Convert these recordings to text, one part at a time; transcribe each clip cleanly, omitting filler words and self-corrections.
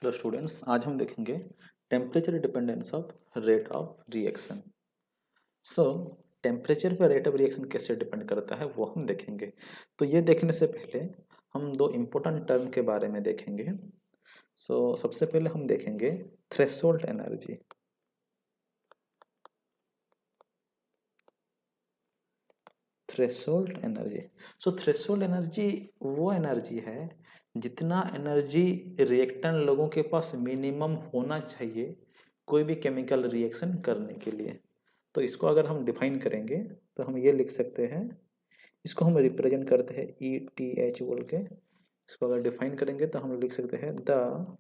Hello students, आज हम देखेंगे temperature dependence of rate of reaction. So temperature पर रेट ऑफ रिएक्शन कैसे डिपेंड करता है वो हम देखेंगे। तो ये देखने से पहले हम दो इम्पोर्टेंट टर्म के बारे में देखेंगे। सबसे पहले हम देखेंगे threshold energy. Threshold energy threshold energy वो एनर्जी है जितना एनर्जी रिएक्टेंट लोगों के पास मिनिमम होना चाहिए कोई भी केमिकल रिएक्शन करने के लिए। तो इसको अगर हम डिफाइन करेंगे तो हम ये लिख सकते हैं, इसको हम रिप्रेजेंट करते हैं ई टी एच बोल के। इसको अगर डिफाइन करेंगे तो हम लिख सकते हैं the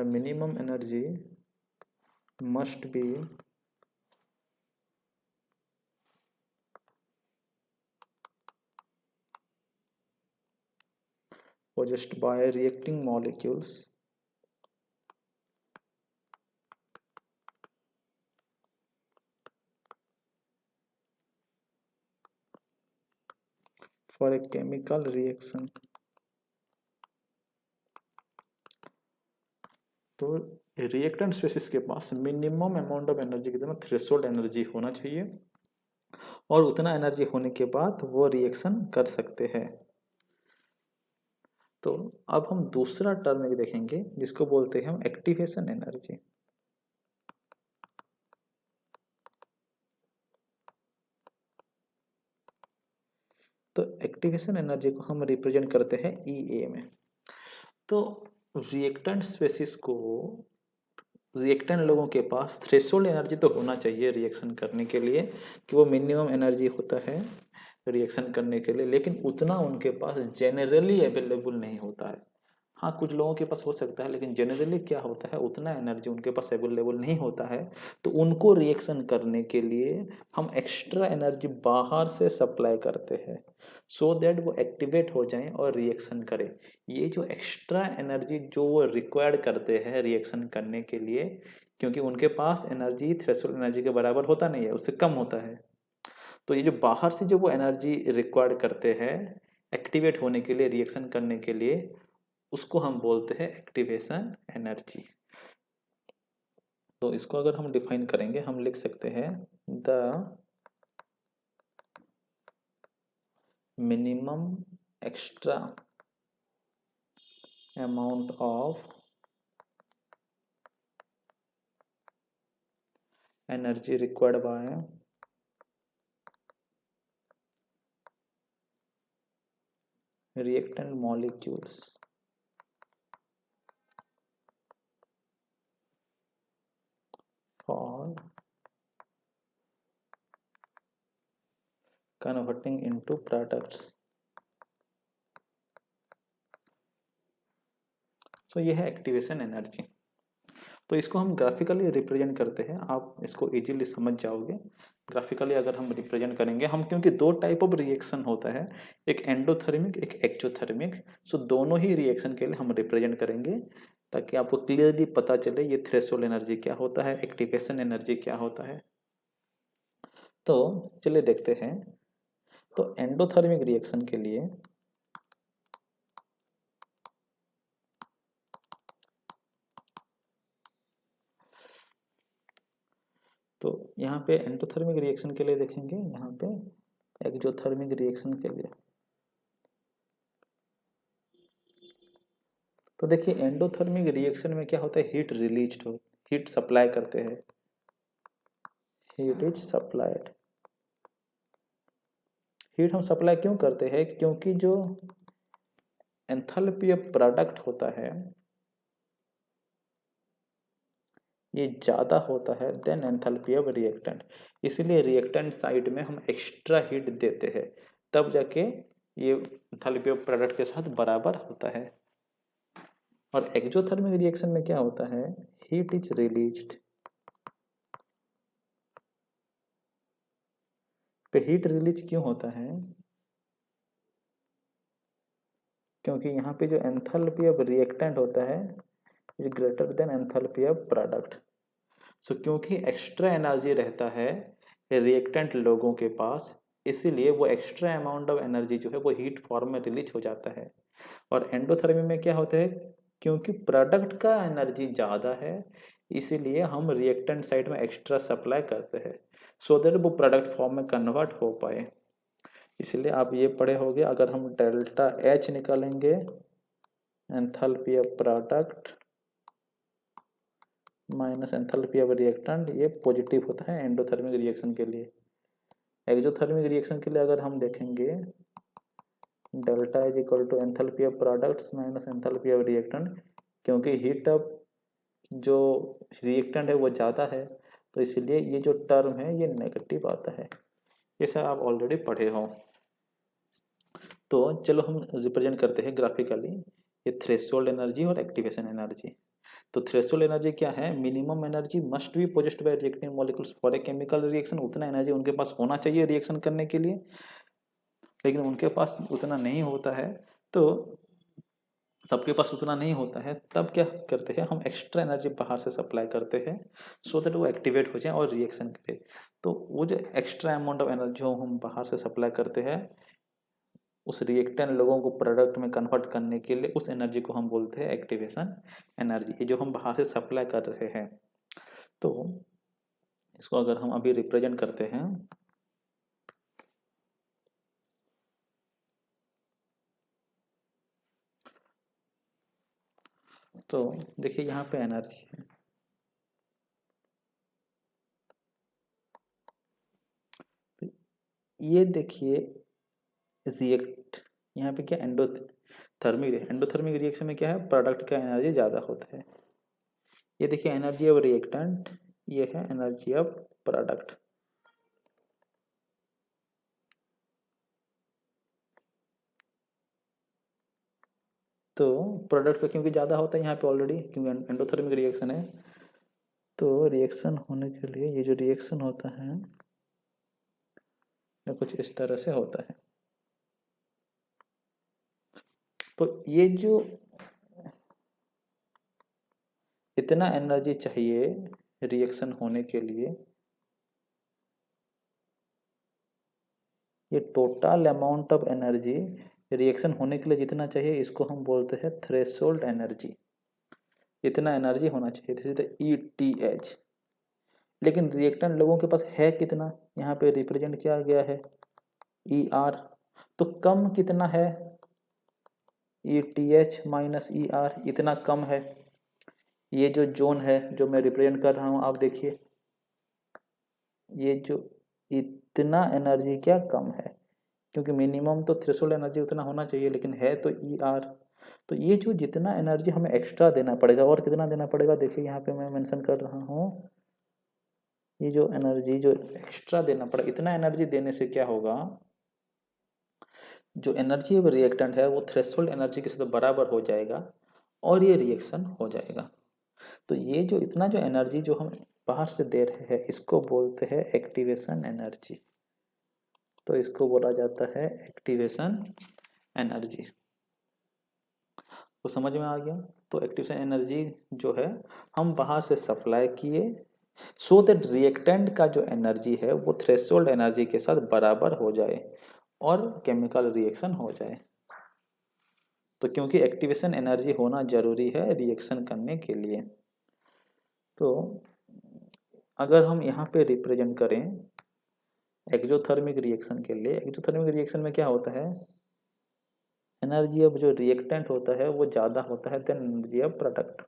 minimum energy must be possessed by reacting molecules for a chemical reaction। तो रिएक्टेंट स्पेसिस के पास मिनिमम अमाउंट ऑफ एनर्जी की तरह थ्रेशोल्ड एनर्जी होना चाहिए और उतना एनर्जी होने के बाद वो रिएक्शन कर सकते हैं। तो अब हम दूसरा टर्म एक देखेंगे जिसको बोलते हैं हम एक्टिवेशन एनर्जी। तो एक्टिवेशन एनर्जी को हम रिप्रेजेंट करते हैं ई में। तो रिएक्टेंट स्पेसिस को रिएक्टेंट लोगों के पास थ्रेशोल्ड एनर्जी तो होना चाहिए रिएक्शन करने के लिए कि वो मिनिमम एनर्जी होता है रिएक्शन करने के लिए, लेकिन उतना उनके पास जनरली अवेलेबल नहीं होता है। हाँ, कुछ लोगों के पास हो सकता है, लेकिन जनरली क्या होता है उतना एनर्जी उनके पास अवेलेबल नहीं होता है। तो उनको रिएक्शन करने के लिए हम एक्स्ट्रा एनर्जी बाहर से सप्लाई करते हैं सो दैट वो एक्टिवेट हो जाएं और रिएक्शन करें। ये जो एक्स्ट्रा एनर्जी जो वो रिक्वायर्ड करते हैं रिएक्शन करने के लिए, क्योंकि उनके पास एनर्जी थ्रेशोल्ड एनर्जी के बराबर होता नहीं है, उससे कम होता है। तो ये जो बाहर से जो वो एनर्जी रिक्वायर्ड करते हैं एक्टिवेट होने के लिए रिएक्शन करने के लिए, उसको हम बोलते हैं एक्टिवेशन एनर्जी। तो इसको अगर हम डिफाइन करेंगे हम लिख सकते हैं the minimum extra amount of energy required by reactant molecules for converting into products। ये है एक्टिवेशन एनर्जी। तो इसको हम ग्राफिकली रिप्रेजेंट करते हैं, आप इसको इजीली समझ जाओगे। ग्राफिकली अगर हम रिप्रेजेंट करेंगे हम, क्योंकि दो टाइप ऑफ रिएक्शन होता है, एक एंडोथर्मिक एक एक्सोथर्मिक। दोनों ही रिएक्शन के लिए हम रिप्रेजेंट करेंगे ताकि आपको क्लियरली पता चले ये थ्रेशोल्ड एनर्जी क्या होता है, एक्टिवेशन एनर्जी क्या होता है। तो चलिए देखते हैं। तो एंडोथर्मिक रिएक्शन के लिए तो यहाँ पे एंडोथर्मिक रिएक्शन के लिए देखेंगे, यहाँ पे एक्सोथर्मिक रिएक्शन के लिए। तो देखिए एंडोथर्मिक रिएक्शन में क्या होता है, हीट रिलीज हो, हीट सप्लाई करते हैं, हीट इज सप्लाइड। हीट हम सप्लाई क्यों करते हैं, क्योंकि जो एंथैल्पी ऑफ प्रोडक्ट होता है ये ज़्यादा होता है देन एंथैल्पी ऑफ रिएक्टेंट। इसीलिए रिएक्टेंट साइड में हम एक्स्ट्रा हीट देते हैं, तब जाके ये एंथैल्पी ऑफ प्रोडक्ट के साथ बराबर होता है। और एक्सोथर्मिक रिएक्शन में क्या होता है, हीट इज रिलीज्ड। पे हीट रिलीज क्यों होता है, क्योंकि यहाँ पे जो एंथैल्पी ऑफ रिएक्टेंट होता है is greater than enthalpy of product. क्योंकि एक्स्ट्रा एनर्जी रहता है रिएक्टेंट लोगों के पास, इसीलिए वो एक्स्ट्रा अमाउंट ऑफ एनर्जी जो है वो हीट फॉर्म में रिलीज हो जाता है। और एंडोथर्मी में क्या होता है, क्योंकि प्रोडक्ट का एनर्जी ज़्यादा है इसीलिए हम रिएक्टेंट साइड में एक्स्ट्रा सप्लाई करते हैं सो दैट वो प्रोडक्ट फॉर्म में कन्वर्ट हो पाए। इसलिए आप ये पढ़े होंगे, अगर हम डेल्टा एच निकालेंगे enthalpy of product minus enthalpy of reactant, ये पॉजिटिव होता है एंडोथर्मिक रिएक्शन के लिए। एक्सोथर्मिक रिएक्शन के लिए अगर हम देखेंगे delta is equal to enthalpy of products minus enthalpy of reactant, क्योंकि हीट ऑफ जो रिएक्टेंट है वो ज़्यादा है तो इसलिए ये जो टर्म है ये नेगेटिव आता है। ये सब आप ऑलरेडी पढ़े हो। तो चलो हम रिप्रेजेंट करते हैं ग्राफिकली ये थ्रेशोल्ड एनर्जी और एक्टिवेशन एनर्जी। तो थ्रेशोल्ड एनर्जी क्या है, minimum energy must be possessed by reacting molecules for a chemical reaction, उतना एनर्जी उनके पास होना चाहिए रिएक्शन करने के लिए, लेकिन उनके पास उतना नहीं होता है। तो सबके पास उतना नहीं होता है, तब क्या करते हैं हम एक्स्ट्रा एनर्जी बाहर से सप्लाई करते हैं सो दैट वो एक्टिवेट हो जाए और रिएक्शन करे। तो वो जो एक्स्ट्रा अमाउंट ऑफ एनर्जी हम बाहर से सप्लाई करते हैं उस रिएक्टेंट लोगों को प्रोडक्ट में कन्वर्ट करने के लिए, उस एनर्जी को हम बोलते हैं एक्टिवेशन एनर्जी, ये जो हम बाहर से सप्लाई कर रहे हैं। तो इसको अगर हम अभी रिप्रेजेंट करते हैं तो देखिए यहाँ पे एनर्जी है, तो ये देखिए रिएक्ट यहाँ पे क्या एंडोथर्मिक रिएक्शन में क्या है, प्रोडक्ट का एनर्जी ज़्यादा होता है। ये देखिए एनर्जी ऑफ रिएक्टेंट, ये है एनर्जी ऑफ प्रोडक्ट। तो प्रोडक्ट का क्योंकि ज़्यादा होता है यहाँ पे ऑलरेडी, क्योंकि एंडोथर्मिक रिएक्शन है, तो रिएक्शन होने के लिए ये जो रिएक्शन होता है ये कुछ इस तरह से होता है। तो ये जो इतना एनर्जी चाहिए रिएक्शन होने के लिए, ये total amount of energy reaction होने के लिए जितना चाहिए इसको हम बोलते हैं थ्रेशोल्ड एनर्जी। इतना एनर्जी होना चाहिए, दिस इज द ETH। लेकिन रिएक्टेंट लोगों के पास है कितना, यहाँ पे रिप्रेजेंट किया गया है ER। तो कम कितना है, ETH माइनस ER, इतना कम है। ये जो जोन है जो मैं रिप्रेजेंट कर रहा हूँ आप देखिए, ये जो इतना एनर्जी क्या कम है, क्योंकि मिनिमम तो थ्रेशोल्ड एनर्जी उतना होना चाहिए लेकिन है तो ER। तो ये जो जितना एनर्जी हमें एक्स्ट्रा देना पड़ेगा, और कितना देना पड़ेगा देखिए यहाँ पे मैं मेंशन कर रहा हूँ, ये जो एनर्जी जो एक्स्ट्रा देना पड़ेगा, इतना एनर्जी देने से क्या होगा, जो एनर्जी ऑफ रिएक्टेंट है वो थ्रेशोल्ड एनर्जी के साथ बराबर हो जाएगा और ये रिएक्शन हो जाएगा। तो ये जो इतना जो एनर्जी जो हम बाहर से दे रहे हैं इसको बोलते हैं एक्टिवेशन एनर्जी। तो इसको बोला जाता है एक्टिवेशन एनर्जी। तो समझ में आ गया। तो एक्टिवेशन एनर्जी जो है हम बाहर से सप्लाई किए सो दैट रिएक्टेंट का जो एनर्जी है वो थ्रेशोल्ड एनर्जी के साथ बराबर हो जाए और केमिकल रिएक्शन हो जाए। तो क्योंकि एक्टिवेशन एनर्जी होना जरूरी है रिएक्शन करने के लिए। तो अगर हम यहाँ पे रिप्रेजेंट करें एक्सोथर्मिक रिएक्शन के लिए, एक्सोथर्मिक रिएक्शन में क्या होता है, एनर्जी ऑफ जो रिएक्टेंट होता है वो ज़्यादा होता है देन एनर्जी ऑफ प्रोडक्ट।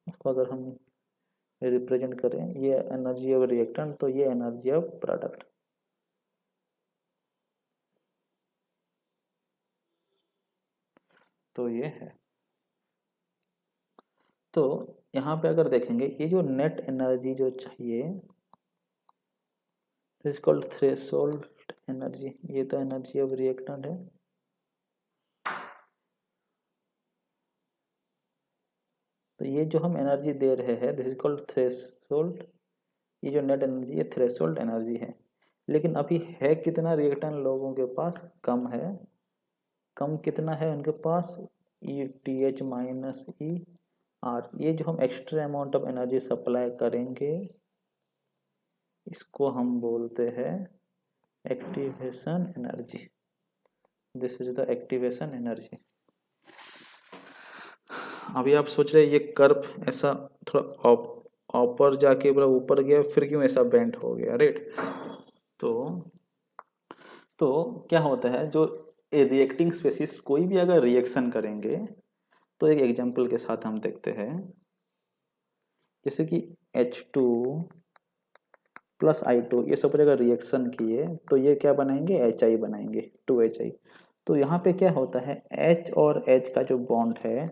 उसको अगर हम रिप्रेजेंट करें ये एनर्जी ऑफ रिएक्टेंट, तो ये एनर्जी ऑफ प्रोडक्ट। तो ये है। तो यहाँ पे अगर देखेंगे ये जो नेट एनर्जी जो चाहिए इज कॉल्ड थ्रेशोल्ड एनर्जी। ये तो एनर्जी ऑफ रिएक्टेंट है, तो ये जो हम एनर्जी दे रहे हैं दिस इज कॉल्ड थ्रेशोल्ड। ये जो नेट एनर्जी ये थ्रेशोल्ड एनर्जी है, लेकिन अभी है कितना रिएक्टेंट लोगों के पास, कम है। कम कितना है उनके पास, ETH माइनस ER। ये जो हम extra amount of energy supply करेंगे इसको हम बोलते हैं activation energy, this is the activation energy. अभी आप सोच रहे ये कर्व ऐसा थोड़ा ऊपर जाके ऊपर गया, फिर क्यों ऐसा बेंड हो गया, राइट। तो क्या होता है, जो रिएक्टिंग स्पेसीज कोई भी अगर रिएक्शन करेंगे, तो एक एग्जांपल के साथ हम देखते हैं। जैसे कि H2 प्लस I2 ये सब अगर रिएक्शन किए तो ये क्या बनाएंगे, HI बनाएंगे, 2HI। तो यहाँ पे क्या होता है, H और H का जो बॉन्ड है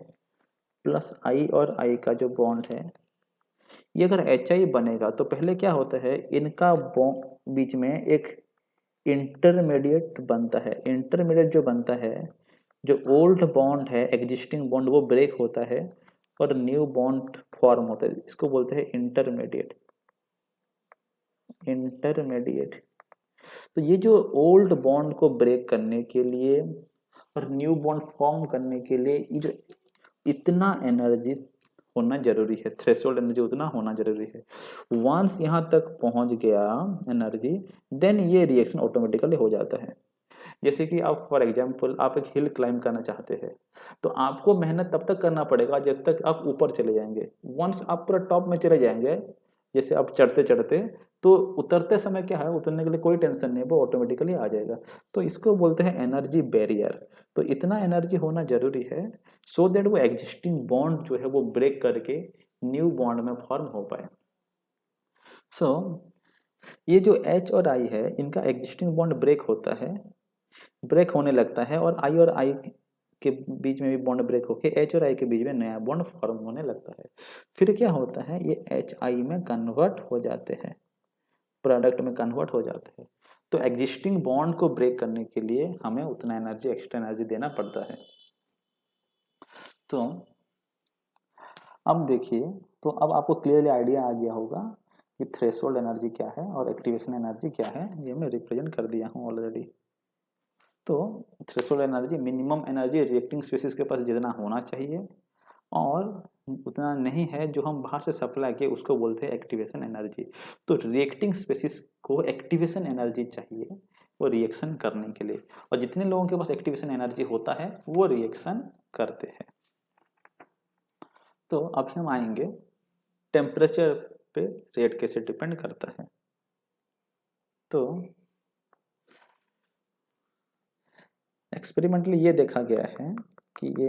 प्लस I और I का जो बॉन्ड है, ये अगर HI बनेगा तो पहले क्या होता है, इनका बीच में एक इंटरमीडिएट बनता है। इंटरमीडिएट जो बनता है, जो ओल्ड बॉन्ड है, एग्जिस्टिंग बॉन्ड, वो ब्रेक होता है और न्यू बॉन्ड फॉर्म होता है। इसको बोलते हैं इंटरमीडिएट। इंटरमीडिएट। तो ये जो ओल्ड बॉन्ड को ब्रेक करने के लिए और न्यू बॉन्ड फॉर्म करने के लिए ये जो इतना एनर्जी होना जरूरी है, थ्रेशोल्ड एनर्जी उतना होना जरूरी है। वंस यहाँ तक पहुंच गया एनर्जी, देन ये रिएक्शन ऑटोमेटिकली हो जाता है। जैसे कि आप फॉर एग्जांपल आप एक हिल क्लाइंब करना चाहते हैं, तो आपको मेहनत तब तक करना पड़ेगा जब तक आप ऊपर चले जाएंगे। वंस आप पूरा टॉप में चले जाएंगे, जैसे आप चढ़ते चढ़ते, तो उतरते समय क्या है, उतरने के लिए कोई टेंशन नहीं, वो ऑटोमेटिकली आ जाएगा। तो इसको बोलते हैं एनर्जी बैरियर। तो इतना एनर्जी होना जरूरी है सो दैट वो एग्जिस्टिंग बॉन्ड जो है वो ब्रेक करके न्यू बॉन्ड में फॉर्म हो पाए। सो ये जो H और I है, इनका एग्जिस्टिंग बॉन्ड ब्रेक होता है, ब्रेक होने लगता है, और I और I के बीच में भी बॉन्ड ब्रेक होके H और I के बीच में नया बॉन्ड फॉर्म होने लगता है। फिर क्या होता है, ये HI में कन्वर्ट हो जाते हैं, प्रोडक्ट में कन्वर्ट हो जाते हैं। तो एग्जिस्टिंग बॉन्ड को ब्रेक करने के लिए हमें उतना एनर्जी, एक्स्ट्रा एनर्जी देना पड़ता है। तो अब देखिए, तो अब आपको क्लियरली आइडिया आ गया होगा कि थ्रेशोल्ड एनर्जी क्या है और एक्टिवेशन एनर्जी क्या है। ये मैं रिप्रेजेंट कर दिया हूँ ऑलरेडी। तो threshold energy, minimum energy reacting species के पास जितना होना चाहिए और उतना नहीं है जो हम बाहर से सप्लाई किए, उसको बोलते हैं एक्टिवेशन एनर्जी। तो रिएक्टिंग स्पीशीज को एक्टिवेशन एनर्जी चाहिए वो रिएक्शन करने के लिए, और जितने लोगों के पास एक्टिवेशन एनर्जी होता है वो रिएक्शन करते हैं। तो अभी हम आएंगे टेम्परेचर पे रेट कैसे डिपेंड करता है। तो एक्सपेरिमेंटली ये देखा गया है कि ये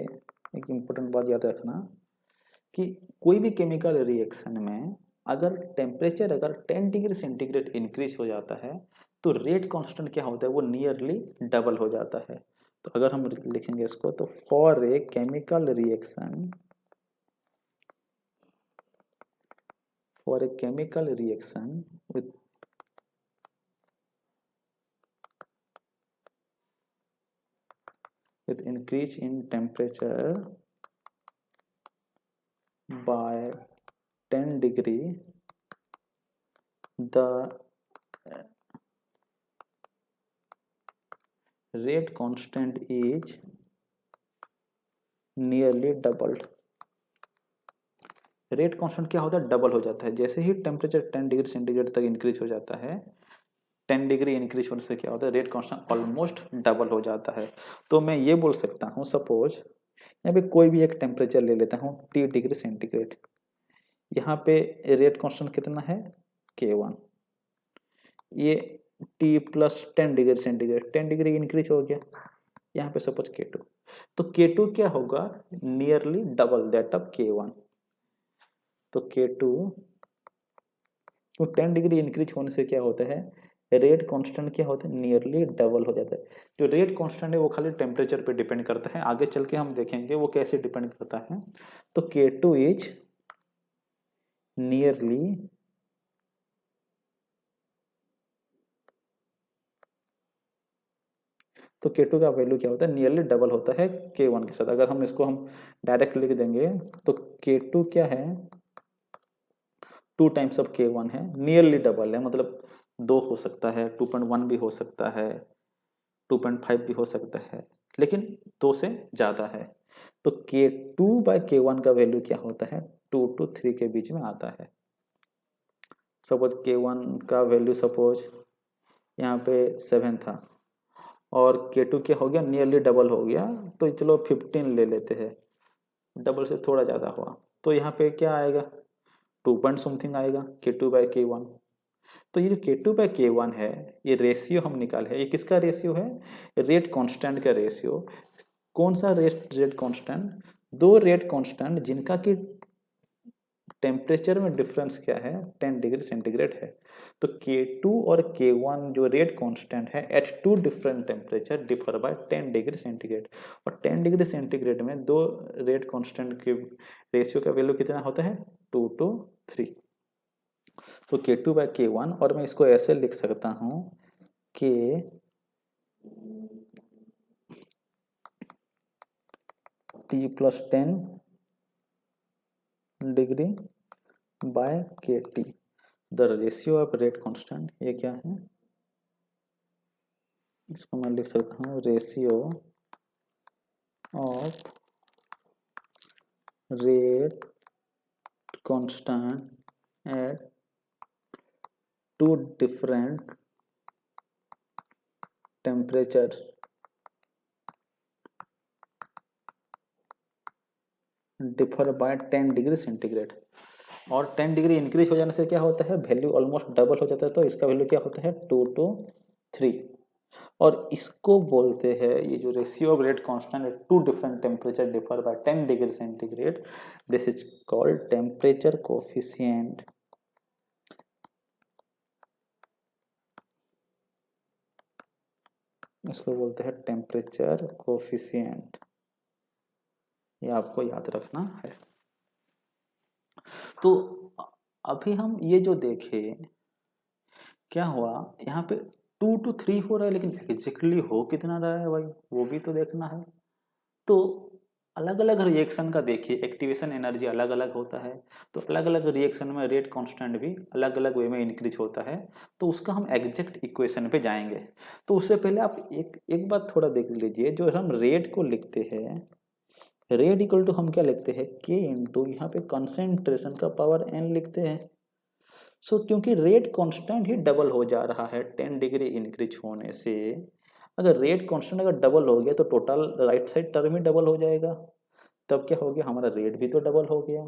एक इम्पोर्टेंट बात याद रखना कि कोई भी केमिकल रिएक्शन में अगर टेम्परेचर अगर 10 डिग्री सेंटीग्रेड इंक्रीज हो जाता है तो रेट कांस्टेंट क्या होता है, वो नियरली डबल हो जाता है। तो अगर हम लिखेंगे इसको, तो for a chemical reaction, for a chemical reaction with increase in temperature by 10 degree, the rate constant is nearly doubled। Rate constant क्या होता है, डबल हो जाता है। जैसे ही टेम्परेचर 10 डिग्री सेंटीग्रेड तक इंक्रीज हो जाता है, 10 डिग्री इंक्रीज होने से क्या होता है, रेट कांस्टेंट ऑलमोस्ट डबल हो जाता है। तो मैं ये बोल सकता हूँ, सपोज यहाँ पे कोई भी एक टेम्परेचर ले लेता हूँ T डिग्री सेंटीग्रेड, यहाँ पे रेट कांस्टेंट कितना है, K1। ये T plus 10 degree centigrade, 10 degree increase हो गया, यहाँ पे सपोज K2। तो K2 क्या होगा, nearly double that of K1। तो K2 तो 10 डिग्री इंक्रीज होने से क्या होता है, रेट कांस्टेंट क्या होता है, नियरली डबल हो जाता है। जो रेट कांस्टेंट है वो खाली टेम्परेचर पे डिपेंड करता है, आगे चल के हम देखेंगे वो कैसे डिपेंड करता है। तो K2 इज नियरली तो K2 का वैल्यू क्या होता है, नियरली डबल होता है K1 के साथ। अगर हम इसको हम डायरेक्ट लिख देंगे तो K2 क्या है, 2 टाइम्स ऑफ K1 है, नियरली डबल है, मतलब 2 हो सकता है, 2.1 भी हो सकता है, 2.5 भी हो सकता है, लेकिन 2 से ज़्यादा है। तो K2 बाय K1 का वैल्यू क्या होता है, 2 to 3 के बीच में आता है। सपोज K1 का वैल्यू सपोज यहाँ पे 7 था और K2 क्या हो गया, नियरली डबल हो गया, तो चलो 15 ले लेते हैं, डबल से थोड़ा ज़्यादा हुआ, तो यहाँ पे क्या आएगा, 2 पॉइंट समथिंग आएगा K2/K1। तो ये जो K2/K1 है, ये रेशियो हम निकाले हैं, ये किसका रेशियो है, रेट कांस्टेंट का रेशियो। कौन सा रेट कांस्टेंट, दो रेट कांस्टेंट जिनका कि टेम्परेचर में डिफरेंस क्या है, 10 डिग्री सेंटीग्रेड है। तो K2 और K1 जो रेट कांस्टेंट है at two different temperature differ by 10 degree centigrade, और 10 डिग्री सेंटीग्रेड में दो रेट कांस्टेंट के रेशियो का वैल्यू कितना होता है, 2:3। तो K2/K1, और मैं इसको ऐसे लिख सकता हूँ कि T+10 degree by KT, the ratio of rate constant, ये क्या है, इसको मैं लिख सकता हूँ ratio of rate constant at two different temperature differ by 10 degree centigrade. और 10 डिग्री इंक्रीज हो जाने से क्या होता है, वैल्यू ऑलमोस्ट डबल हो जाता है, तो इसका वैल्यू क्या होता है, 2:3। और इसको बोलते हैं, ये जो ratio of rate constant at two different temperature differ by 10 degree centigrade, this is called temperature coefficient. इसको बोलते हैं टेम्परेचर कोफिशिएंट, ये आपको याद रखना है। तो अभी हम ये जो देखे, क्या हुआ यहाँ पे 2 to 3 हो रहा है, लेकिन एग्जैक्टली हो कितना रहा है भाई, वो भी तो देखना है। तो अलग अलग रिएक्शन का देखिए, एक्टिवेशन एनर्जी अलग अलग होता है, तो अलग अलग रिएक्शन में रेट कांस्टेंट भी अलग अलग वे में इंक्रीज होता है। तो उसका हम एग्जैक्ट इक्वेशन पे जाएंगे। तो उससे पहले आप एक बात थोड़ा देख लीजिए, जो हम रेट को लिखते हैं, रेट इक्वल टू हम क्या लिखते हैं, K इंटू यहाँ पे कंसेंट्रेशन का पावर n लिखते हैं। सो क्योंकि रेट कांस्टेंट ही डबल हो जा रहा है 10 डिग्री इंक्रीज होने से, अगर रेट कांस्टेंट अगर डबल हो गया तो टोटल राइट साइड टर्म ही डबल हो जाएगा, तब क्या हो गया, हमारा रेट भी तो डबल हो गया।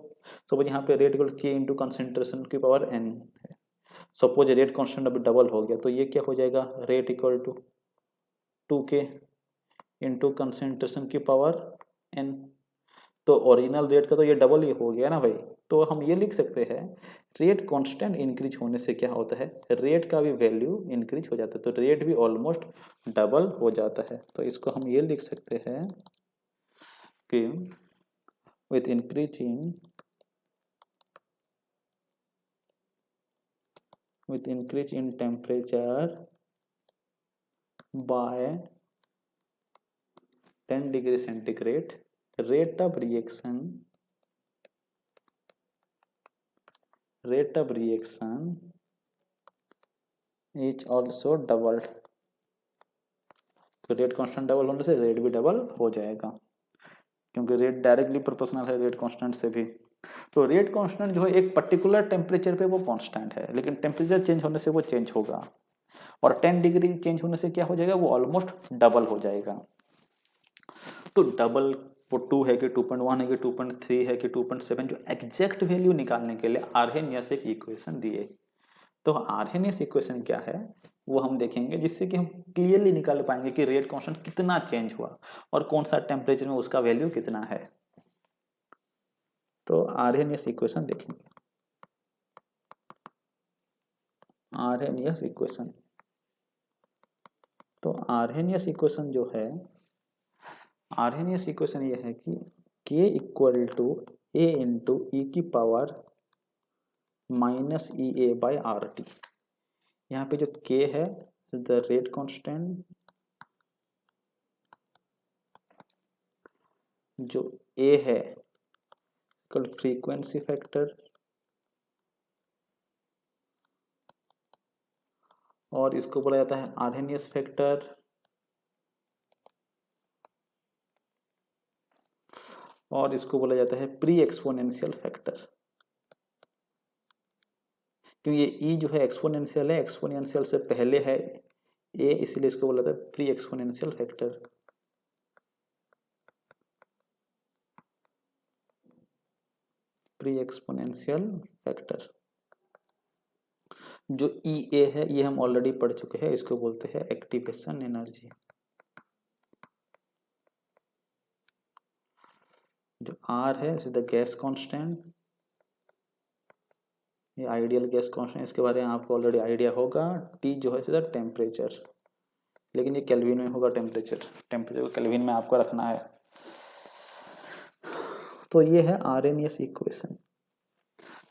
सपोज यहाँ पे rate equal K into concentration की पावर n है, सपोज रेट कांस्टेंट अभी डबल हो गया, तो ये क्या हो जाएगा, rate equal to 2K into concentration की पावर n। तो ओरिजिनल रेट का तो ये डबल ही हो गया ना भाई। तो हम ये लिख सकते हैं, रेट कांस्टेंट इंक्रीज होने से क्या होता है, रेट का भी वैल्यू इंक्रीज हो जाता है, तो रेट भी ऑलमोस्ट डबल हो जाता है। तो इसको हम ये लिख सकते हैं कि with increase in temperature by 10 degree centigrade, rate of reaction is also doubled। तो रेट कांस्टेंट डबल होने से रेट भी डबल हो जाएगा, क्योंकि रेट डायरेक्टली प्रोपोर्शनल है रेट कांस्टेंट से भी। तो रेट कांस्टेंट जो है एक पर्टिकुलर टेम्परेचर पे वो कांस्टेंट है, लेकिन टेम्परेचर चेंज होने से वो चेंज होगा, और 10 डिग्री चेंज होने से क्या हो जाएगा, वो ऑलमोस्ट डबल हो जाएगा। तो डबल वो 2 है कि 2.1 है कि 2.3 है कि 2.7, जो एग्जैक्ट वैल्यू निकालने के लिए आर्हेनियस एक इक्वेशन दिए। तो आर्हेनियस इक्वेशन क्या है वो हम देखेंगे, जिससे कि हम क्लियरली निकाल पाएंगे कि रेट कांस्टेंट कितना चेंज हुआ और कौन सा टेम्परेचर में उसका वैल्यू कितना है। तो आर्हेनियस इक्वेशन देखेंगे, आर्हेनियस इक्वेशन। तो आर्हेनियस इक्वेशन जो है, आर्हेनियस इक्वेशन ये है कि K equal to A into e की पावर -EA/RT। यहाँ पे जो K है द रेट कांस्टेंट, जो A है कल फ्रीक्वेंसी फैक्टर, और इसको बोला जाता है आर्हेनियस फैक्टर, और इसको बोला जाता है प्री एक्सपोनेंशियल फैक्टर। क्योंकि ये ई जो है एक्सपोनेंशियल है, एक्सपोनेंशियल से पहले है ए, इसीलिए इसको बोला था pre exponential factor. Pre exponential factor जो ई ए है ये हम ऑलरेडी पढ़ चुके हैं, इसको बोलते हैं एक्टिवेशन एनर्जी। जो आर है इज द गैस कांस्टेंट, ये आइडियल गैस कांस्टेंट, इसके बारे में आपको ऑलरेडी आइडिया होगा। टी जो है सीधा टेम्परेचर, लेकिन ये केल्विन में होगा टेम्परेचर, टेम्परेचर को केल्विन में आपको रखना है। तो ये है आरएमएस इक्वेशन,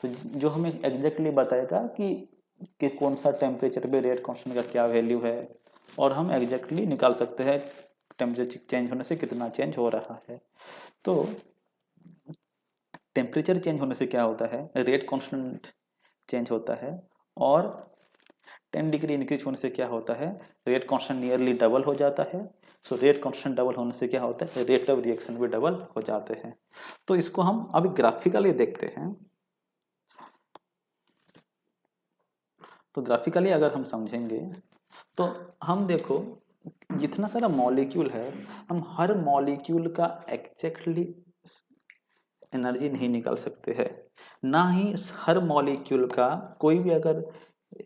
तो जो हमें एग्जैक्टली बताएगा कि कौन सा टेम्परेचर पे रेट कांस्टेंट का क्या वैल्यू है, और हम एग्जैक्टली निकाल सकते हैं टेम्परेचर चेंज होने से कितना चेंज हो रहा है। तो टेम्परेचर चेंज होने से क्या होता है, रेट कांस्टेंट चेंज होता है, और 10 डिग्री इंक्रीज होने से क्या होता है, रेट कांस्टेंट नियरली डबल हो जाता है। सो रेट कांस्टेंट डबल होने से क्या होता है, रेट ऑफ रिएक्शन भी डबल हो जाते हैं। तो इसको हम अभी ग्राफिकली देखते हैं। तो ग्राफिकली अगर हम समझेंगे तो हम देखो जितना सारा मॉलिक्यूल है, हम हर मॉलिक्यूल का एग्जैक्टली एनर्जी नहीं निकाल सकते हैं, ना ही हर मॉलिक्यूल का कोई भी अगर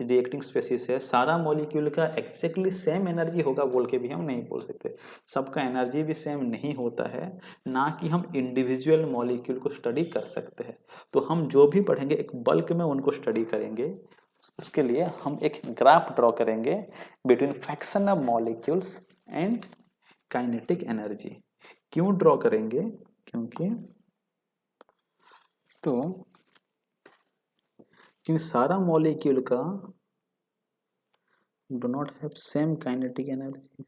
रिएक्टिंग स्पेसिस है सारा मॉलिक्यूल का एग्जैक्टली सेम एनर्जी होगा बोल के भी हम नहीं बोल सकते। सबका एनर्जी भी सेम नहीं होता है, ना कि हम इंडिविजुअल मॉलिक्यूल को स्टडी कर सकते हैं। तो हम जो भी पढ़ेंगे एक बल्क में उनको स्टडी करेंगे। उसके लिए हम एक ग्राफ ड्रॉ करेंगे between fraction of molecules and kinetic energy. क्यों ड्रॉ करेंगे, क्योंकि सारा मॉलिक्यूल का do not have same kinetic energy,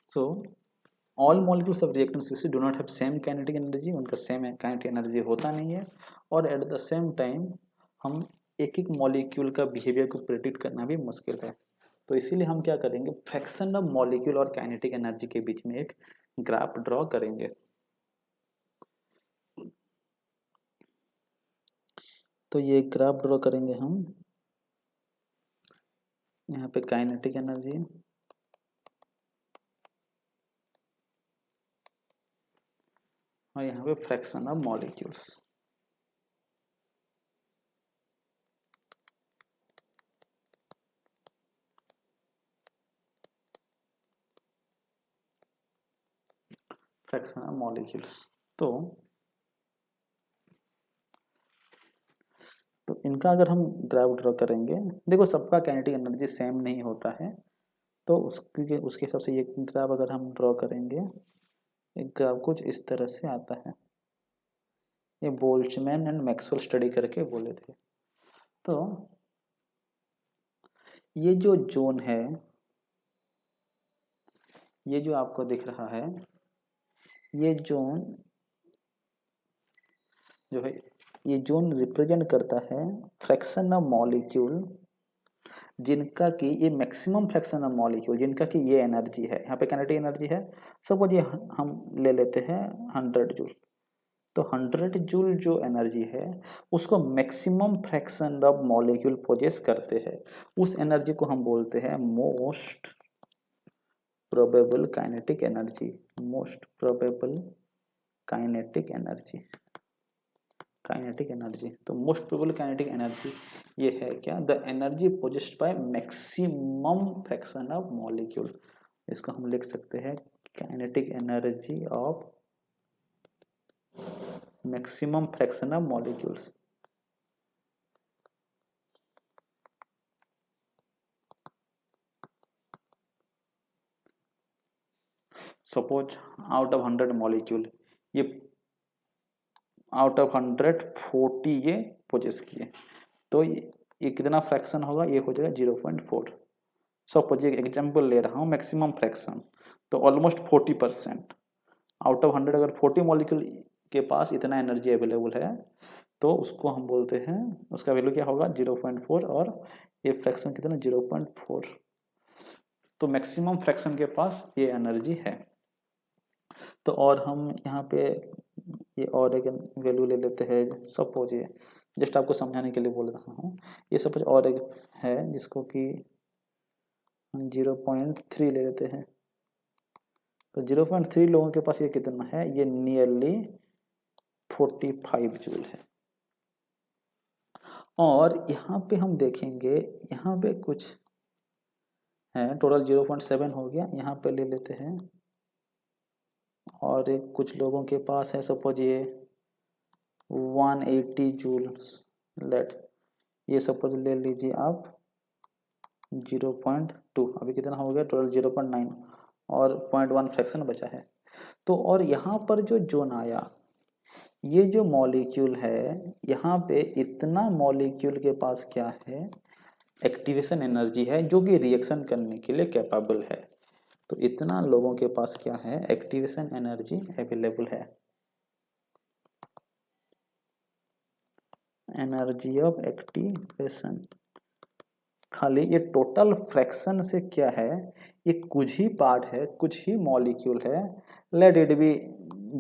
so all molecules of reactant species do not have same kinetic energy, उनका सेम kinetic energy होता नहीं है। और एट द सेम टाइम हम एक एक मॉलिक्यूल का बिहेवियर को प्रेडिक्ट करना भी मुश्किल है। तो इसीलिए हम क्या करेंगे, फ्रैक्शन ऑफ मॉलिक्यूल और काइनेटिक एनर्जी के बीच में एक ग्राफ ड्रॉ करेंगे। तो ये ग्राफ ड्रॉ करेंगे हम, यहाँ पे काइनेटिक एनर्जी और यहाँ पे fraction of molecules. Fraction of molecules तो इनका अगर हम ग्राफ ड्रॉ करेंगे, देखो सबका काइनेटिक एनर्जी सेम नहीं होता है, तो उसके हिसाब से ये ग्राफ अगर हम ड्रॉ करेंगे, एक ग्राफ कुछ इस तरह से आता है। ये बोल्ट्जमैन एंड मैक्सवेल स्टडी करके बोले थे। तो ये जो जोन है, ये जो आपको दिख रहा है, ये जोन जो है, ये जोन रिप्रेजेंट करता है फ्रैक्शन ऑफ मॉलिक्यूल जिनका कि ये मैक्सिमम फ्रैक्शन ऑफ मॉलिक्यूल जिनका कि ये एनर्जी है, यहाँ पे काइनेटिक एनर्जी है। सपोज ये हम ले लेते हैं 100 जूल, तो 100 जूल जो एनर्जी है उसको maximum fraction of molecule possess करते हैं। उस एनर्जी को हम बोलते हैं most probable kinetic energy. Most probable kinetic energy, kinetic energy. तो मोस्ट प्रोबेबल काइनेटिक एनर्जी ये है क्या, the energy possessed by maximum fraction of molecule. इसको हम लिख सकते हैं kinetic energy of maximum fraction of molecules. Suppose out of 100 molecule, ये आउट ऑफ 100 40 ये पोजेस किए, तो ये कितना फ्रैक्शन होगा, ये हो जाएगा 0.4। सपोज एक एग्जाम्पल ले रहा हूँ, मैक्सिमम फ्रैक्शन तो ऑलमोस्ट 40%। आउट ऑफ 100 अगर 40 मॉलिक्यूल के पास इतना एनर्जी अवेलेबल है तो उसको हम बोलते हैं, उसका वैल्यू क्या होगा 0.4, और ये फ्रैक्शन कितना 0.4। तो मैक्सिमम फ्रैक्शन के पास ये एनर्जी है। तो और हम यहाँ पे ये और एक वैल्यू ले लेते हैं। सपोज ये जस्ट आपको समझाने के लिए बोल रहा हूँ, ये सपोज और एक है जिसको कि हम 0.3 ले लेते हैं। तो 0.3 लोगों के पास ये कितना है, ये नियरली 45 जूल है। और यहाँ पे हम देखेंगे, यहाँ पे कुछ है, टोटल 0.7 हो गया, यहाँ पे ले लेते हैं। और एक कुछ लोगों के पास है, सपोज ये 180 जूल्स, लेट ये सपोज ले लीजिए आप 0.2, अभी कितना हो गया टोटल 0.9 और 0.1 फ्रैक्शन बचा है। तो और यहाँ पर जो जोन आया, ये जो मॉलिक्यूल है, यहाँ पे इतना मॉलिक्यूल के पास क्या है, एक्टिवेशन एनर्जी है, जो कि रिएक्शन करने के लिए कैपेबल है। तो इतना लोगों के पास क्या है, एक्टिवेशन एनर्जी अवेलेबल है। एनर्जी ऑफ एक्टिवेशन, खाली ये टोटल फ्रैक्शन से क्या है, ये कुछ ही पार्ट है, कुछ ही मॉलिक्यूल है, let it be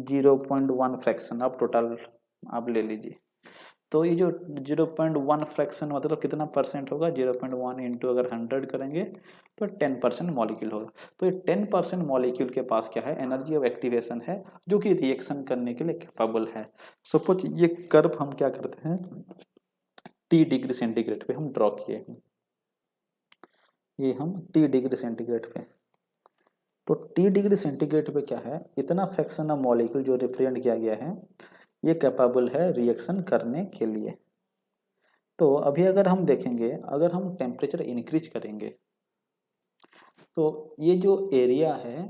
0.1 fraction of total आप ले लीजिए। तो ये जो 0.1 फ्रैक्शन मतलब कितना परसेंट होगा, 0.1 इंटू अगर 100 करेंगे तो 10% मॉलिक्यूल होगा। तो ये 10% मॉलिक्यूल के पास क्या है, एनर्जी ऑफ एक्टिवेशन है, जो कि रिएक्शन करने के लिए कैपेबल है। सपोज ये कर्व हम क्या करते हैं, T डिग्री सेंटीग्रेड पे हम ड्रॉ किए हैं, ये हम T डिग्री सेंटीग्रेड पे, तो T डिग्री सेंटीग्रेड पे क्या है, इतना फ्रैक्शन ऑफ मॉलिक्यूल जो रिप्रेजेंट किया गया है, ये कैपेबल है रिएक्शन करने के लिए। तो अभी अगर हम देखेंगे, अगर हम टेम्परेचर इंक्रीज करेंगे, तो ये जो एरिया है,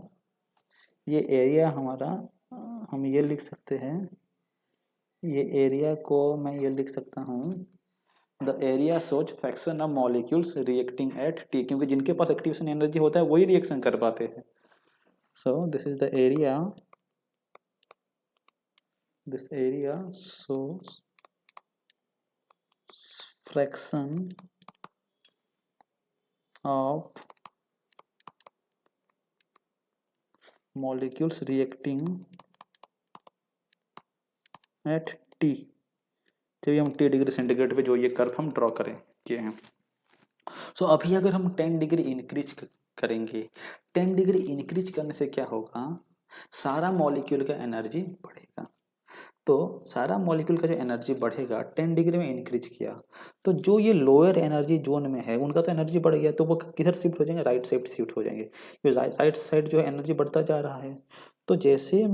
ये एरिया हमारा, हम ये लिख सकते हैं, ये एरिया को मैं ये लिख सकता हूँ, द एरिया सोच fraction of molecules reacting at T, क्योंकि जिनके पास एक्टिवेशन एनर्जी होता है वही रिएक्शन कर पाते हैं। So this is the area, this area shows fraction of molecules reacting at T, जब हम T डिग्री सेंटीग्रेड पे जो ये कर्व हम ड्रॉ करें किए हैं। सो अभी अगर हम 10 डिग्री इंक्रीज करेंगे, 10 डिग्री इंक्रीज करने से क्या होगा, सारा मॉलिक्यूल का एनर्जी बढ़ेगा। तो सारा मॉलिक्यूल का जो एनर्जी बढ़ेगा, 10 डिग्री में इंक्रीज किया, तो जो ये लोअर एनर्जी जोन में है उनका तो एनर्जी बढ़ गया, तो वो किधर शिफ्ट हो जाएंगे, राइट साइड शिफ्ट हो जाएंगे। तो राइट साइड जो एनर्जी बढ़ता जा रहा है, तो जैसे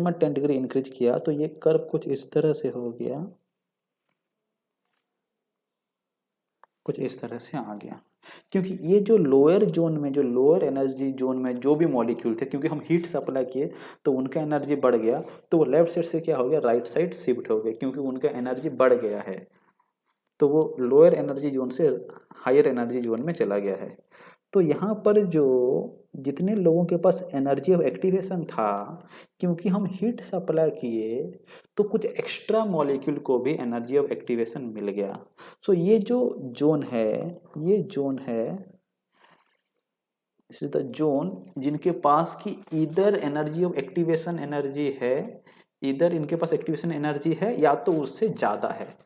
मैं 10 डिग्री इंक्रीज किया, तो ये कर्व कुछ इस तरह से हो गया, कुछ इस तरह से आ गया, क्योंकि ये जो लोअर जोन में, जो लोअर एनर्जी जोन में जो भी मॉलिक्यूल थे, क्योंकि हम हीट सप्लाई किए तो उनका एनर्जी बढ़ गया, तो वो लेफ्ट साइड से क्या हो गया, राइट साइड शिफ्ट हो गया, क्योंकि उनका एनर्जी बढ़ गया है, तो वो लोअर एनर्जी जोन से हायर एनर्जी जोन में चला गया है। तो यहाँ पर जो जितने लोगों के पास एनर्जी ऑफ एक्टिवेशन था, क्योंकि हम हीट सप्लाई किए, तो कुछ एक्स्ट्रा मॉलिक्यूल को भी एनर्जी ऑफ एक्टिवेशन मिल गया। सो ये जो जोन है, ये जोन है, दिस इज द जोन जिनके पास की इधर एनर्जी ऑफ एक्टिवेशन एनर्जी है, इधर इनके पास एक्टिवेशन एनर्जी है या तो उससे ज़्यादा है,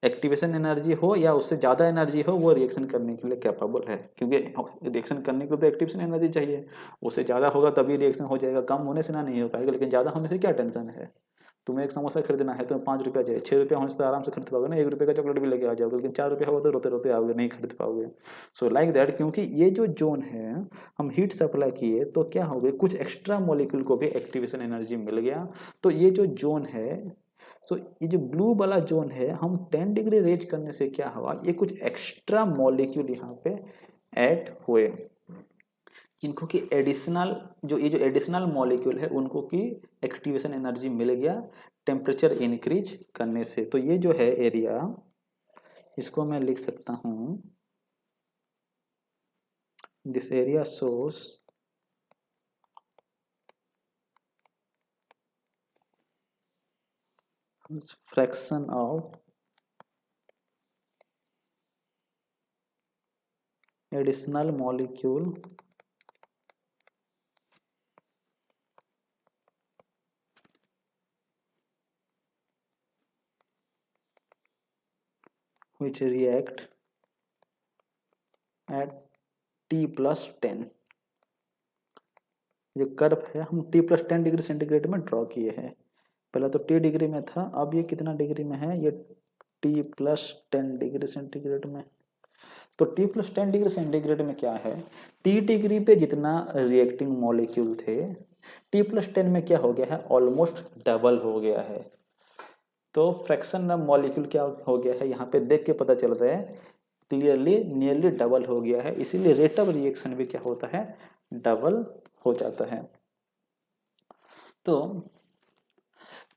एक्टिवेशन एनर्जी हो या उससे ज़्यादा एनर्जी हो, वो रिएक्शन करने के लिए कैपेबल है, क्योंकि रिएक्शन करने के लिए तो एक्टिवेशन एनर्जी चाहिए, उससे ज़्यादा होगा तभी रिएक्शन हो जाएगा, कम होने से ना नहीं हो पाएगा, लेकिन ज़्यादा होने से क्या टेंशन है। तुम्हें एक समोसा खरीदना है, तुम्हें 5 रुपया चाहिए, 6 रुपया होने से तो आराम से खरीद पाओगे ना, 1 रुपये का चॉकलेट भी लेके आ जाओगे, लेकिन 4 रुपया होगा तो रोते रोते आओगे, नहीं खरीद पाओगे। सो लाइक दैट, क्योंकि ये जो जोन है, हम हीट सप्लाई किए तो क्या हो गया, कुछ एक्स्ट्रा मॉलिक्यूल को भी एक्टिवेशन एनर्जी मिल गया। तो ये जो जोन है, सो ये जो ब्लू वाला जोन है, हम 10 डिग्री रेज करने से क्या हुआ, ये कुछ एक्स्ट्रा मॉलिक्यूल यहाँ पे ऐड हुए, जिनको कि एडिशनल, जो ये जो एडिशनल मॉलिक्यूल है उनको की एक्टिवेशन एनर्जी मिल गया टेम्परेचर इंक्रीज करने से। तो ये जो है एरिया, इसको मैं लिख सकता हूँ, this area shows fraction of additional molecule which react at T+10। ये कर्व है हम T+10 डिग्री सेंटीग्रेड में ड्रॉ किए हैं। पहले तो T डिग्री में था, अब ये कितना डिग्री में है, ये T+10 डिग्री सेंटीग्रेड में। तो T+10 डिग्री सेंटीग्रेड में क्या है, T डिग्री पे जितना रिएक्टिंग मॉलिक्यूल थे, T+10 में क्या हो गया है, ऑलमोस्ट डबल हो गया है। तो फ्रैक्शन ऑफ मॉलिक्यूल क्या हो गया है, यहाँ पे देख के पता चल रहा है क्लियरली नियरली डबल हो गया है, इसीलिए रेट ऑफ रिएक्शन भी क्या होता है, डबल हो जाता है। तो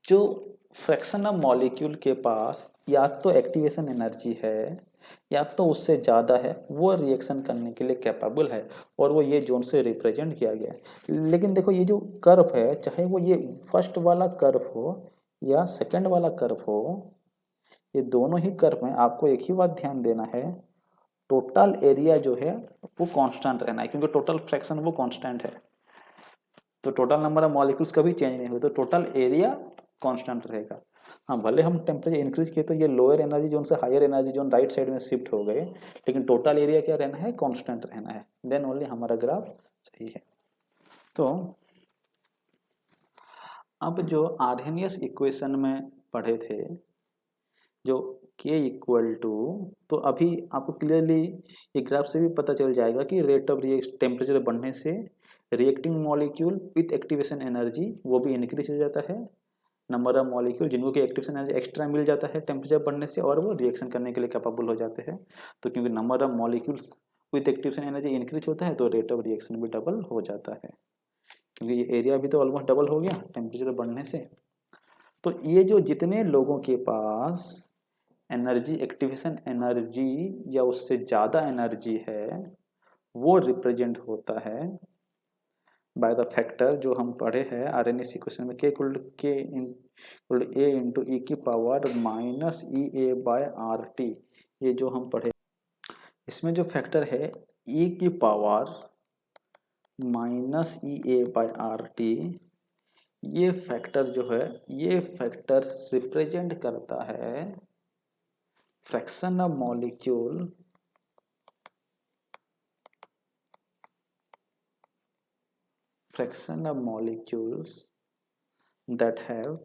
जो फ्रैक्शन ऑफ मॉलिक्यूल के पास या तो एक्टिवेशन एनर्जी है या तो उससे ज़्यादा है, वो रिएक्शन करने के लिए कैपेबल है, और वो ये जोन से रिप्रेजेंट किया गया है। लेकिन देखो ये जो कर्व है, चाहे वो ये फर्स्ट वाला कर्व हो या सेकंड वाला कर्व हो, ये दोनों ही कर्व में आपको एक ही बात ध्यान देना है, टोटल एरिया जो है वो कांस्टेंट रहना है, क्योंकि टोटल फ्रैक्शन वो कांस्टेंट है। तो टोटल नंबर ऑफ मॉलिक्यूल्स कभी चेंज नहीं हुए, तो टोटल एरिया कांस्टेंट रहेगा। हाँ, भले हम टेम्परेचर इंक्रीज किए तो ये लोअर एनर्जी जोन से higher energy zone right side में शिफ्ट हो गए, लेकिन टोटल एरिया क्या रहना है, कांस्टेंट रहना है, देन ओनली हमारा ग्राफ सही है। तो अब जो आर्हेनियस इक्वेशन में पढ़े थे, जो k इक्वल टू, तो अभी आपको क्लियरली ये ग्राफ से भी पता चल जाएगा कि रेट ऑफ टेम्परेचर बढ़ने से reacting molecule with activation energy वो भी इंक्रीज हो जाता है, नंबर ऑफ मॉलिक्यूल जिनको कि एक्टिवेशन एनर्जी एक्स्ट्रा मिल जाता है टेम्परेचर बढ़ने से, और वो रिएक्शन करने के लिए कैपेबल हो जाते हैं। तो क्योंकि number of molecules with activation energy increase होता है, तो रेट ऑफ रिएक्शन भी डबल हो जाता है, क्योंकि ये एरिया भी तो ऑलमोस्ट डबल हो गया टेम्परेचर बढ़ने से। तो ये जो जितने लोगों के पास एनर्जी एक्टिवेशन एनर्जी या उससे ज़्यादा एनर्जी है, वो रिप्रेजेंट होता है बाय द फैक्टर जो हम पढ़े हैं आरएनएस इक्वेशन में, k equal a into e की power minus E A by R T. ये जो हम पढ़े, इसमें जो फैक्टर है e की power minus E A by R T, ये फैक्टर जो है, ये फैक्टर रिप्रेजेंट करता है fraction of molecule that have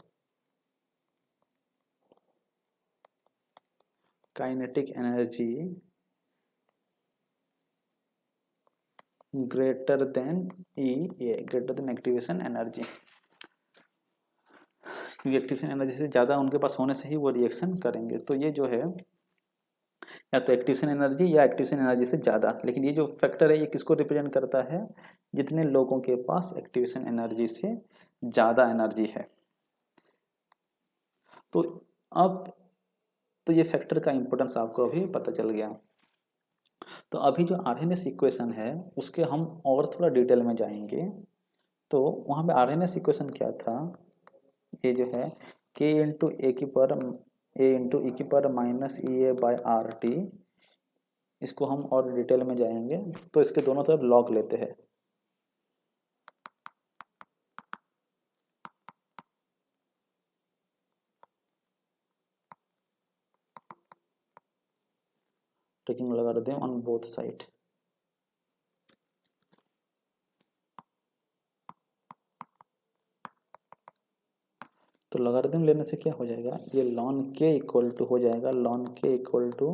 kinetic energy greater than EA, greater than activation energy, क्योंकि एक्टिवेशन एनर्जी से ज़्यादा उनके पास होने से ही वो रिएक्शन करेंगे। तो ये जो है या तो एक्टिवेशन एनर्जी या एक्टिवेशन एनर्जी से ज़्यादा, लेकिन ये जो फैक्टर है ये किसको रिप्रेजेंट करता है, जितने लोगों के पास एक्टिवेशन एनर्जी से ज़्यादा एनर्जी है। तो अब तो ये फैक्टर का इंपॉर्टेंस आपको अभी पता चल गया। तो अभी जो आरएनएस इक्वेशन है उसके हम और थोड़ा डिटेल में जाएंगे। तो वहाँ पे आरएनएस इक्वेशन क्या था, ये जो है k इंटू ए की power minus E A by R T, इसको हम और डिटेल में जाएंगे। तो इसके दोनों तरफ लॉग लेते हैं, टेकिंग लगा देते हैं ऑन बोथ साइड। तो लॉगरिथम लेने से क्या हो जाएगा, ये लॉन के इक्वल टू हो जाएगा ln K equal to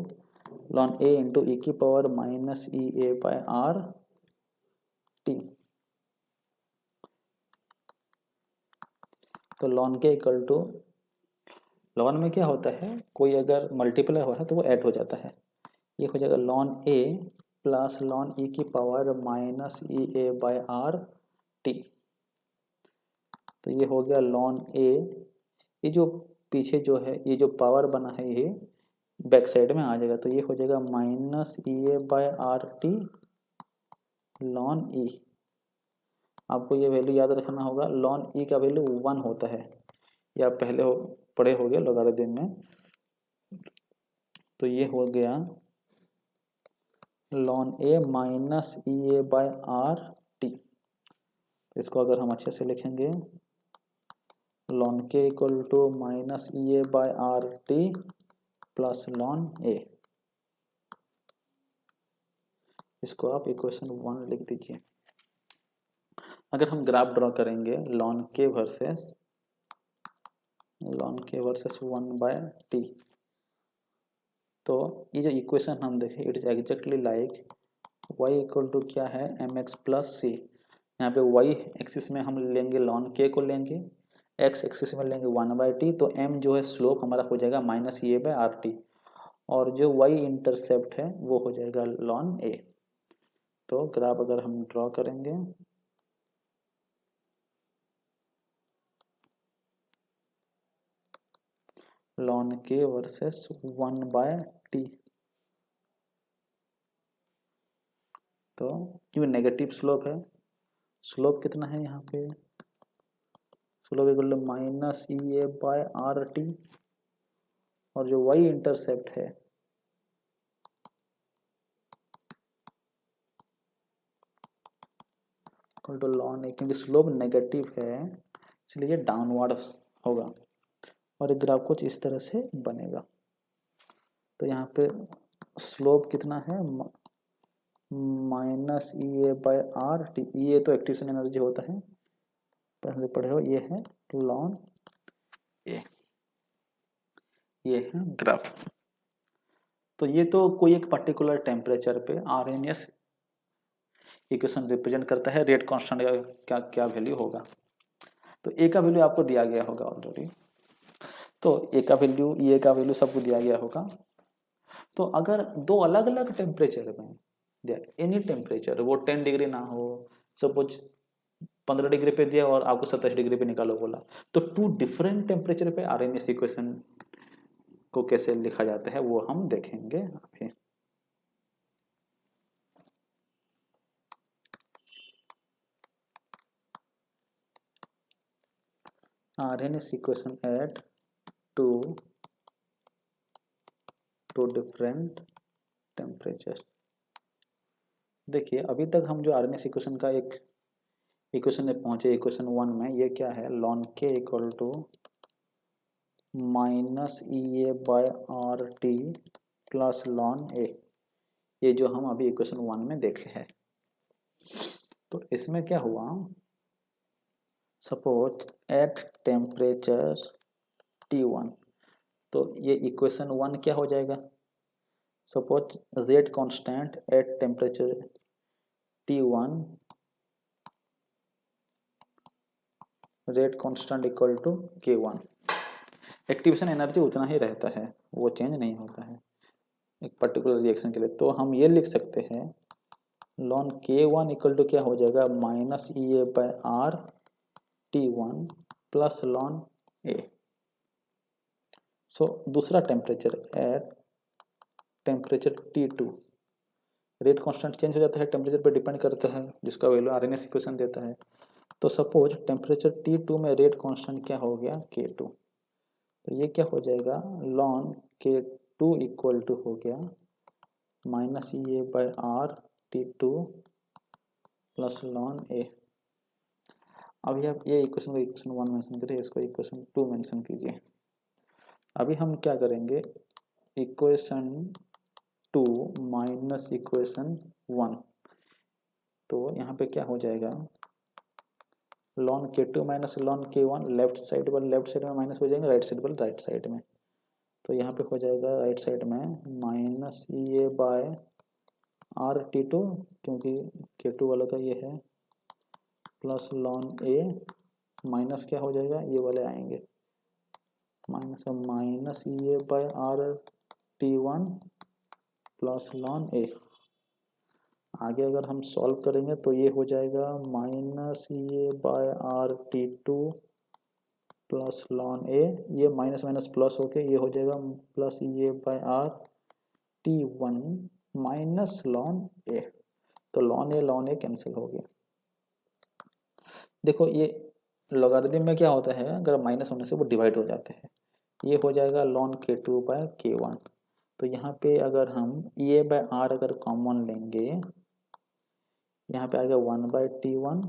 ln A into e की power minus E A by R T. तो ln K equal to, ln में क्या होता है, कोई अगर मल्टीप्लाई हो रहा है तो वो ऐड हो जाता है, ये हो जाएगा लॉन ए प्लस लॉन ई की power minus E A by R T. तो ये हो गया लॉन ए, ये जो पीछे जो है ये जो पावर बना है ये बैक साइड में आ जाएगा, तो ये हो जाएगा minus E A by R T lawn ई। आपको ये वैल्यू याद रखना होगा, लॉन ई का वैल्यू 1 होता है, या पहले पढ़े हो गए लॉगरिथम में। तो ये हो गया ln A minus E A by R T. तो इसको अगर हम अच्छे से लिखेंगे, ln K equal to minus E A by R T plus ln A. इसको आप इक्वेशन 1 लिख दीजिए। अगर हम ग्राफ ड्रॉ करेंगे ln k वर्सेस 1/t, तो ये जो इक्वेशन हम देखें it is exactly like y equal to क्या है mx प्लस सी। यहाँ पे y एक्सिस में हम लेंगे ln k को लेंगे, x एक्सिस में लेंगे 1/t, तो m जो है स्लोप हमारा हो जाएगा -a/rt, और जो y इंटरसेप्ट है वो हो जाएगा ln a। तो ग्राफ अगर हम ड्रॉ करेंगे ln k वर्सेस 1/t, तो क्यों नेगेटिव स्लोप है, स्लोप कितना है यहाँ पे, स्लोप इक्वल टू -EA/RT, और जो y इंटरसेप्ट है इक्वल टू ln a, क्योंकि स्लोप नेगेटिव है इसलिए डाउनवर्ड होगा, और एक ग्राफ कुछ इस तरह से बनेगा। तो यहाँ पे स्लोप कितना है -EA/RT, ये तो एक्टिवेशन एनर्जी होता है, पहले पढ़े हो, ये है ln a, ये है ग्राफ। तो ये तो कोई एक पर्टिकुलर टेम्परेचर पे आरएनएस इक्वेशन रिप्रेजेंट करता है, रेट कांस्टेंट का क्या क्या वैल्यू होगा। तो ए का वैल्यू आपको दिया गया होगा ऑलरेडी, तो ए का वैल्यू, ए का वैल्यू सबको दिया गया होगा। तो अगर दो अलग अलग टेम्परेचर में, एनी टेम्परेचर, वो 10 डिग्री ना हो, सपोज 15 डिग्री पे दिया और आपको 27 डिग्री पे निकालो बोला, तो टू डिफरेंट टेम्परेचर पे आरएनएस इक्वेशन को कैसे लिखा जाता है वो हम देखेंगे अभी। RNS equation at two different temperature. देखिए अभी तक हम जो RNS इक्वेशन का एक इक्वेशन में पहुंचे, इक्वेशन 1 में, ये क्या है ln k equal to -EA/RT plus ln a, ये जो हम अभी इक्वेशन 1 में देखे हैं। तो इसमें क्या हुआ, सपोज एट टेम्परेचर T1, तो ये इक्वेशन 1 क्या हो जाएगा, suppose Z constant at temperature T1, rate constant equal to K1, activation energy उतना ही रहता है, वो चेंज नहीं होता है एक पर्टिकुलर रिएक्शन के लिए। तो हम ये लिख सकते हैं ln K1 इक्वल टू क्या हो जाएगा -EA/RT1 प्लस ln A। सो दूसरा temperature at temperature T2, rate constant change हो जाता है, टेम्परेचर पर डिपेंड करता है, जिसका वैल्यू आरएनएस इक्वेशन देता है। तो सपोज टेम्परेचर T2 में रेट कांस्टेंट क्या हो गया K2, तो ये क्या हो जाएगा ln K2 इक्वल टू हो गया -EA/RT2 प्लस ln A। अभी आप ये इक्वेशन को इक्वेशन 1 मेंशन करिए, इसको इक्वेशन 2 मेंशन कीजिए। अभी हम क्या करेंगे, इक्वेशन 2 माइनस इक्वेशन 1, तो यहाँ पे क्या हो जाएगा ln K2 minus ln K1, left side वाले लेफ्ट साइड में माइनस हो जाएंगे, राइट साइड वाले राइट साइड में, तो यहाँ पे हो जाएगा राइट साइड में -EA/RT2, क्योंकि K2 वाला का ये है, प्लस ln A, माइनस क्या हो जाएगा, ये वाले आएंगे -EA/RT1 प्लस ln A। आगे अगर हम सॉल्व करेंगे तो ये हो जाएगा -EA/RT2 प्लस ln A, ये माइनस माइनस प्लस होके ये हो जाएगा plus EA/RT1 minus ln A, तो ln A कैंसिल हो गया। देखो ये लॉगरिथम में क्या होता है, अगर माइनस होने से वो डिवाइड हो जाते हैं, ये हो जाएगा ln K2/K1। तो यहाँ पे अगर हम EA/R अगर कॉमन लेंगे, यहाँ पे आएगा 1/T1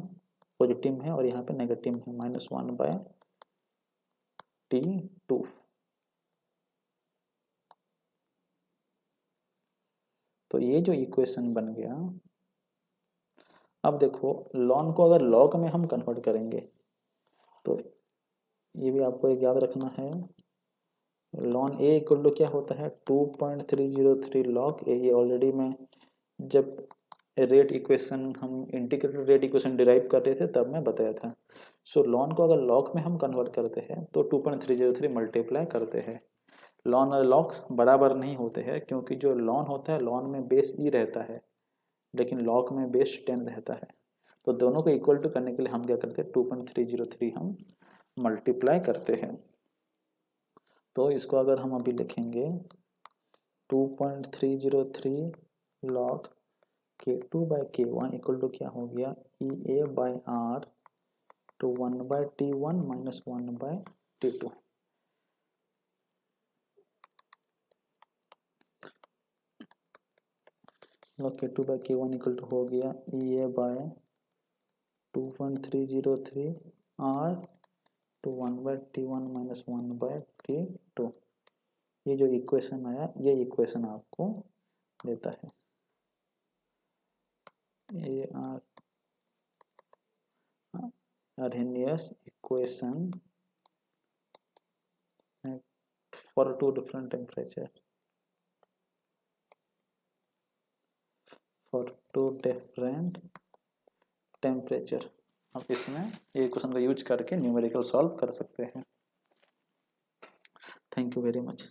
पॉजिटिव है और यहाँ पे नेगेटिव है -1/T2। तो ये जो इक्वेशन बन गया, अब देखो लॉन को अगर लॉग में हम कन्वर्ट करेंगे तो ये भी आपको एक याद रखना है, लॉन ए इक्वल टू क्या होता है 2.303 लॉग ए। ये ऑलरेडी मैं जब रेट इक्वेशन हम इंटीग्रेटेड रेट इक्वेशन डिराइव कर रहे थे तब मैं बताया था। सो लॉन को अगर लॉग में हम कन्वर्ट करते हैं तो 2.303 मल्टीप्लाई करते हैं। लॉन और लॉग्स बराबर नहीं होते हैं क्योंकि जो लॉन होता है लॉन में बेस ई रहता है लेकिन लॉग में बेस 10 रहता है। तो दोनों को इक्वल टू करने के लिए हम क्या करते हैं 2.303 हम मल्टीप्लाई करते हैं। तो इसको अगर हम अभी लिखेंगे 2.303 log K2 by K1 equal to क्या हो गया E A by R to 1/T1 minus 1/T2। Log K2 by K1 equal to हो गया E A by 2.303 R to 1/T1 minus 1/T2। ये जो इक्वेशन आया ये इक्वेशन आपको देता है ये Arrhenius equation for two different temperature, for two different temperature। आप इसमें ये क्वेश्चन का यूज करके न्यूमेरिकल सॉल्व कर सकते हैं। Thank you very much.